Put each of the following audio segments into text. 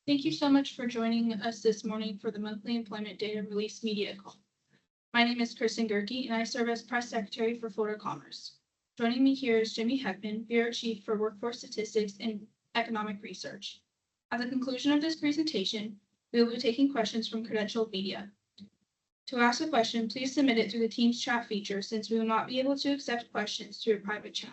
Thank you so much for joining us this morning for the monthly employment data release media call. My name is Kristen Gerke, and I serve as press secretary for FloridaCommerce. Joining me here is Jimmy Heckman, Bureau Chief for Workforce Statistics and Economic Research. At the conclusion of this presentation, we will be taking questions from credentialed media. To ask a question, please submit it through the Teams chat feature, since we will not be able to accept questions through a private chat.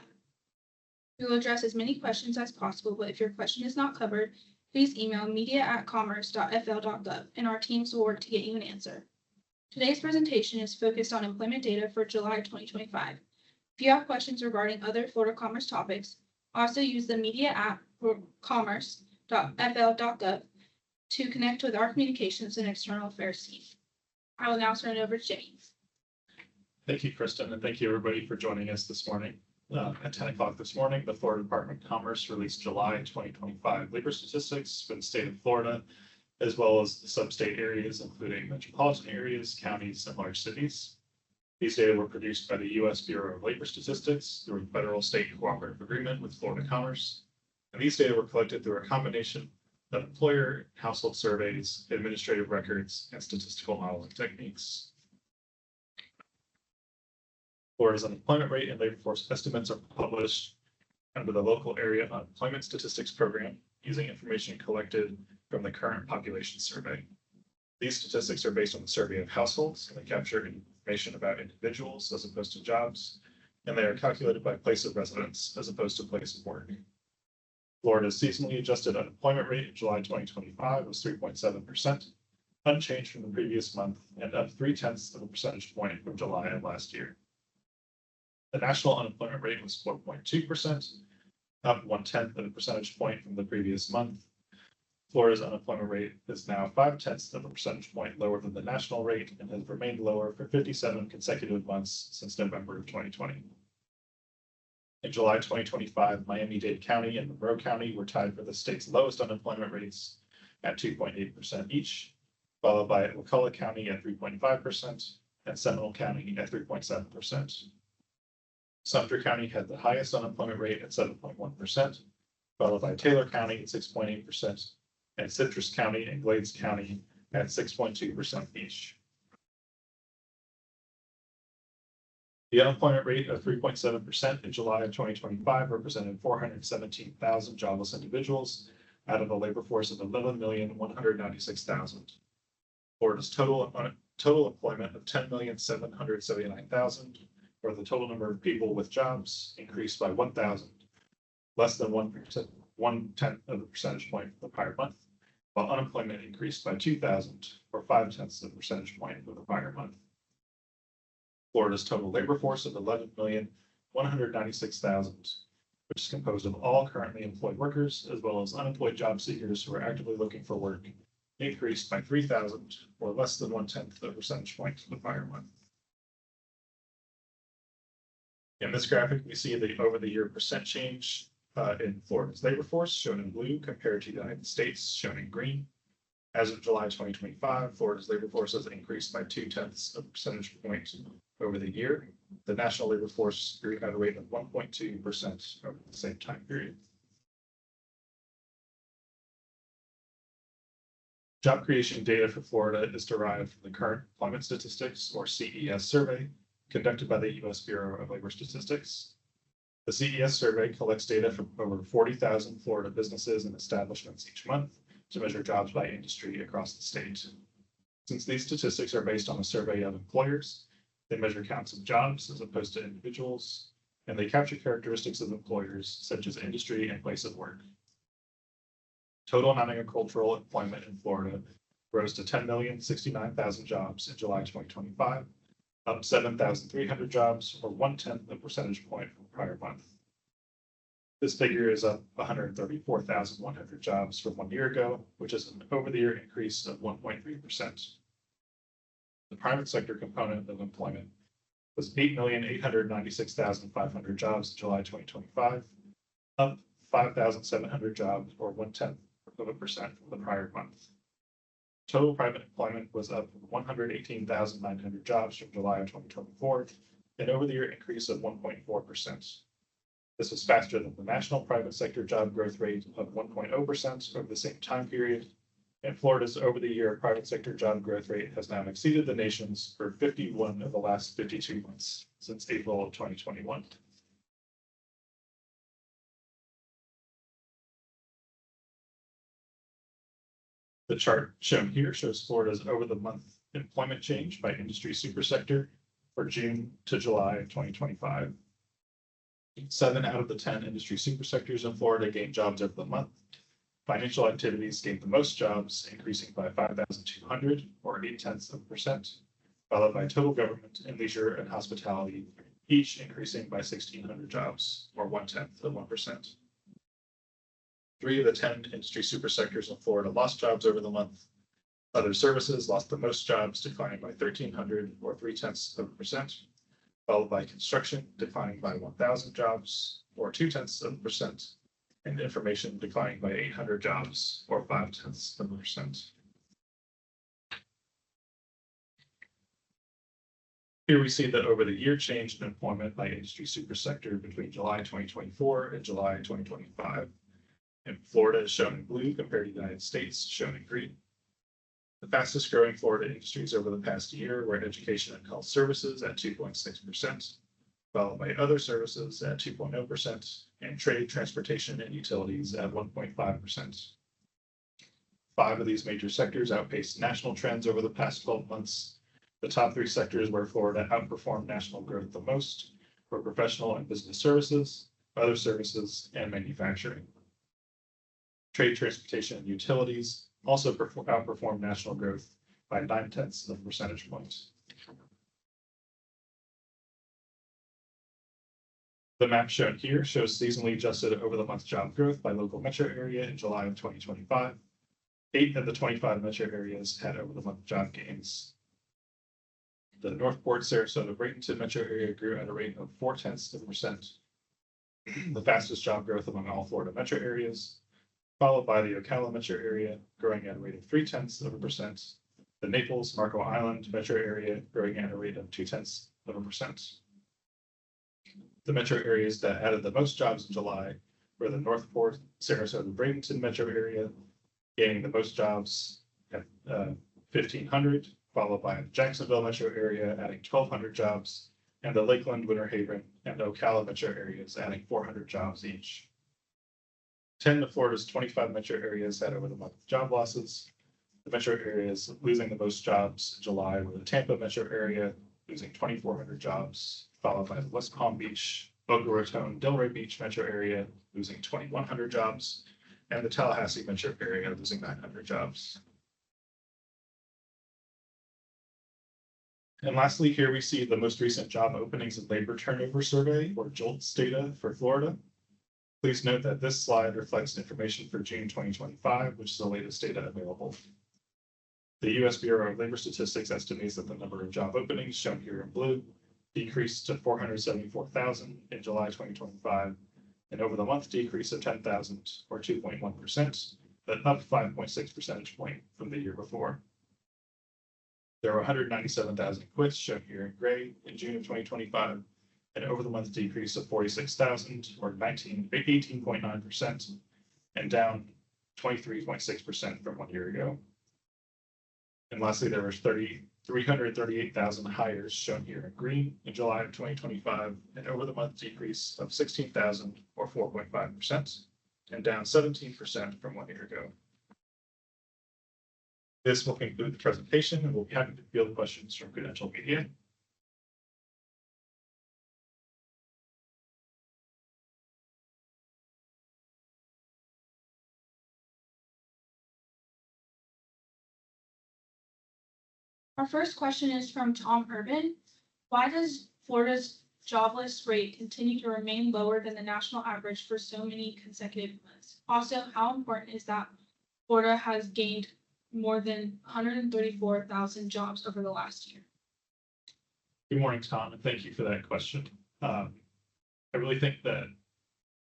We will address as many questions as possible, but if your question is not covered, please email media@commerce.fl.gov and our teams will work to get you an answer. Today's presentation is focused on employment data for July 2025. If you have questions regarding other FloridaCommerce topics, also use the media app for commerce.fl.gov to connect with our communications and external affairs team. I will now turn it over to James. Thank you, Kristen, and thank you everybody for joining us this morning. At 10 o'clock this morning, the Florida Department of Commerce released July 2025 labor statistics for the state of Florida, as well as the sub-state areas, including metropolitan areas, counties, and large cities. These data were produced by the U.S. Bureau of Labor Statistics through a federal state cooperative agreement with FloridaCommerce. And these data were collected through a combination of employer household surveys, administrative records, and statistical modeling techniques. Florida's unemployment rate and labor force estimates are published under the local area unemployment statistics program using information collected from the current population survey. These statistics are based on the survey of households, and they capture information about individuals as opposed to jobs, and they are calculated by place of residence as opposed to place of work. Florida's seasonally adjusted unemployment rate in July 2025 was 3.7%, unchanged from the previous month and up 0.3 of a percentage point from July of last year. The national unemployment rate was 4.2%, up 0.1 of a percentage point from the previous month. Florida's unemployment rate is now 0.5 of a percentage point lower than the national rate and has remained lower for 57 consecutive months since November of 2020. In July 2025, Miami-Dade County and Monroe County were tied for the state's lowest unemployment rates at 2.8% each, followed by McCulloch County at 3.5% and Seminole County at 3.7%. Sumter County had the highest unemployment rate at 7.1%, followed by Taylor County at 6.8%, and Citrus County and Glades County at 6.2% each. The unemployment rate of 3.7% in July of 2025 represented 417,000 jobless individuals out of a labor force of 11,196,000. Florida's total employment of 10,779,000, or the total number of people with jobs, increased by 1,000, less than 1/10 of a percentage point from the prior month, while unemployment increased by 2,000, or 0.5 of a percentage point from the prior month. Florida's total labor force of 11,196,000, which is composed of all currently employed workers, as well as unemployed job seekers who are actively looking for work, increased by 3,000, or less than 1/10 of a percentage point from the prior month. In this graphic, we see the over-the-year percent change in Florida's labor force, shown in blue, compared to the United States, shown in green. As of July 2025, Florida's labor force has increased by 0.2 of a percentage point over the year. The national labor force grew at a rate of 1.2% over the same time period. Job creation data for Florida is derived from the Current Employment Statistics, or CES survey, conducted by the U.S. Bureau of Labor Statistics. The CES survey collects data from over 40,000 Florida businesses and establishments each month to measure jobs by industry across the state. Since these statistics are based on a survey of employers, they measure counts of jobs as opposed to individuals, and they capture characteristics of employers such as industry and place of work. Total non-agricultural employment in Florida rose to 10,069,000 jobs in July 2025, up 7,300 jobs, or 1/10 of a percentage point from the prior month. This figure is up 134,100 jobs from 1 year ago, which is an over-the-year increase of 1.3%. The private sector component of employment was 8,896,500 jobs in July 2025, up 5,700 jobs, or 1/10 of a percent from the prior month. Total private employment was up 118,900 jobs from July of 2024, an over-the-year increase of 1.4%. This was faster than the national private sector job growth rate of 1.0% over the same time period, And Florida's over-the-year private sector job growth rate has now exceeded the nation's for 51 of the last 52 months since April of 2021. The chart shown here shows Florida's over-the-month employment change by industry supersector for June to July of 2025. 7 out of the 10 industry supersectors in Florida gained jobs over the month. Financial activities gained the most jobs, increasing by 5,200 or 0.8%, followed by total government and leisure and hospitality, each increasing by 1,600 jobs or 0.1%. 3 of the 10 industry supersectors in Florida lost jobs over the month. Other services lost the most jobs, declining by 1,300 or 0.3%, followed by construction declining by 1,000 jobs or 0.2%, and information declining by 800 jobs or 0.5%. Here we see that over the year change in employment by industry supersector between July 2024 and July 2025. And Florida is shown in blue compared to the United States, shown in green. The fastest growing Florida industries over the past year were education and health services at 2.6%, followed by other services at 2.0%, and trade, transportation, and utilities at 1.5%. 5 of these major sectors outpaced national trends over the past 12 months. The top 3 sectors where Florida outperformed national growth the most were professional and business services, other services, and manufacturing. Trade, transportation, and utilities also outperformed national growth by 0.9 percentage points. The map shown here shows seasonally adjusted over the month job growth by local metro area in July of 2025. 8 of the 25 metro areas had over the month job gains. The Northport, Sarasota, Bradenton metro area grew at a rate of 0.4%, the fastest job growth among all Florida metro areas, followed by the Ocala metro area growing at a rate of 0.3%, the Naples, Marco Island metro area growing at a rate of 0.2%. The metro areas that added the most jobs in July were the Northport, Sarasota, Bradenton metro area, gaining the most jobs at 1,500, followed by the Jacksonville metro area adding 1,200 jobs, and the Lakeland, Winter Haven, and Ocala metro areas adding 400 jobs each. 10 of Florida's 25 metro areas had over the month job losses. The metro areas losing the most jobs in July were the Tampa metro area, losing 2,400 jobs, followed by the West Palm Beach, Boca Raton, Delray Beach metro area, losing 2,100 jobs, and the Tallahassee metro area, losing 900 jobs. And lastly, here we see the most recent job openings and labor turnover survey, or JOLTS data for Florida. Please note that this slide reflects information for June 2025, which is the latest data available. The U.S. Bureau of Labor Statistics estimates that the number of job openings shown here in blue decreased to 474,000 in July 2025, and over the month decrease of 10,000 or 2.1%, but up 5.6 percentage point from the year before. There were 197,000 quits shown here in gray in June of 2025, an over the month decrease of 46,000 or 18.9%, and down 23.6% from 1 year ago. And lastly, there were 338,000 hires shown here in green in July of 2025, an over the month decrease of 16,000 or 4.5%, and down 17% from 1 year ago. This will conclude the presentation, and we'll be happy to field questions from credential media. Our first question is from Tom Urban. Why does Florida's jobless rate continue to remain lower than the national average for so many consecutive months? Also, how important is that Florida has gained more than 134,000 jobs over the last year? Good morning, Tom, and thank you for that question. I really think that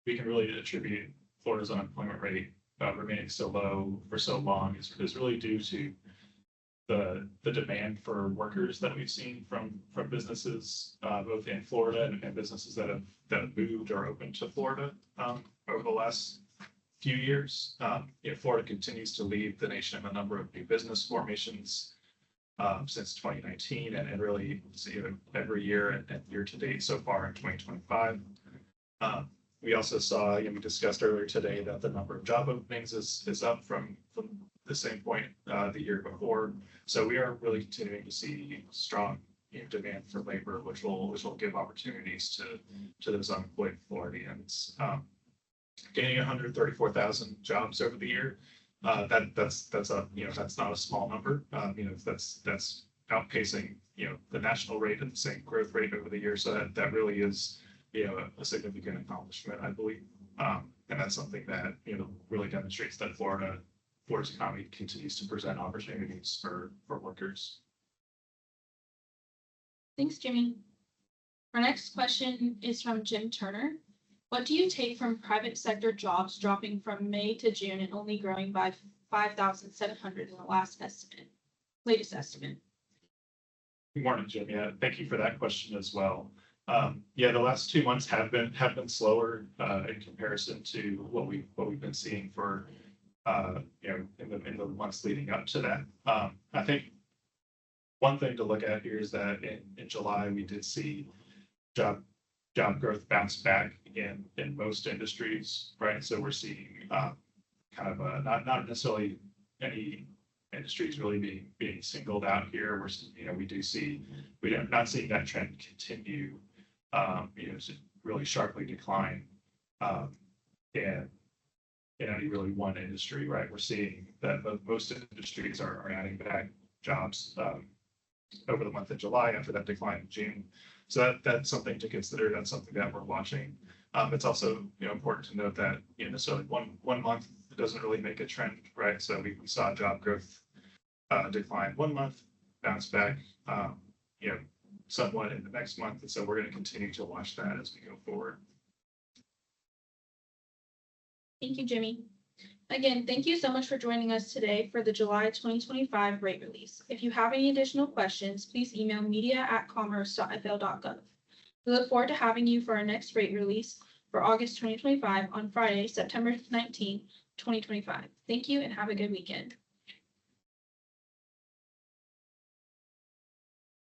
we can really attribute Florida's unemployment rate remaining so low for so long is really due to the demand for workers that we've seen from businesses both in Florida and businesses that have moved or opened to Florida over the last few years. Florida continues to lead the nation in the number of new business formations since 2019, and really every year and year to date so far in 2025. We also saw, we discussed earlier today that the number of job openings is up from the same point the year before. So we are really continuing to see strong demand for labor, which will give opportunities to those unemployed Floridians. Gaining 134,000 jobs over the year, that's not a small number. That's outpacing the national rate and the same growth rate over the year. So that really is a significant accomplishment, I believe. And that's something that really demonstrates that Florida's economy continues to present opportunities for workers. Thanks, Jimmy. Our next question is from Jim Turner. What do you take from private sector jobs dropping from May to June and only growing by 5,700 in the latest estimate? Good morning, Jim. Yeah, thank you for that question as well. The last 2 months have been slower in comparison to what we've been seeing for in the months leading up to that. I think one thing to look at here is that in July we did see job growth bounce back in most industries, right? So we're seeing kind of not necessarily any industries really being singled out here. We're not seeing that trend continue, to really sharply decline in any really one industry, right? We're seeing that most industries are adding back jobs over the month of July after that decline in June. So that's something to consider. That's something that we're watching. It's also important to note that necessarily one month doesn't really make a trend, right? So we saw job growth decline 1 month, bounce back, somewhat in the next month, and so we're going to continue to watch that as we go forward. Thank you, Jimmy. Again, thank you so much for joining us today for the July 2025 rate release. If you have any additional questions, please email media@commerce.fl.gov. We look forward to having you for our next rate release for August 2025 on Friday, September 19, 2025. Thank you and have a good weekend.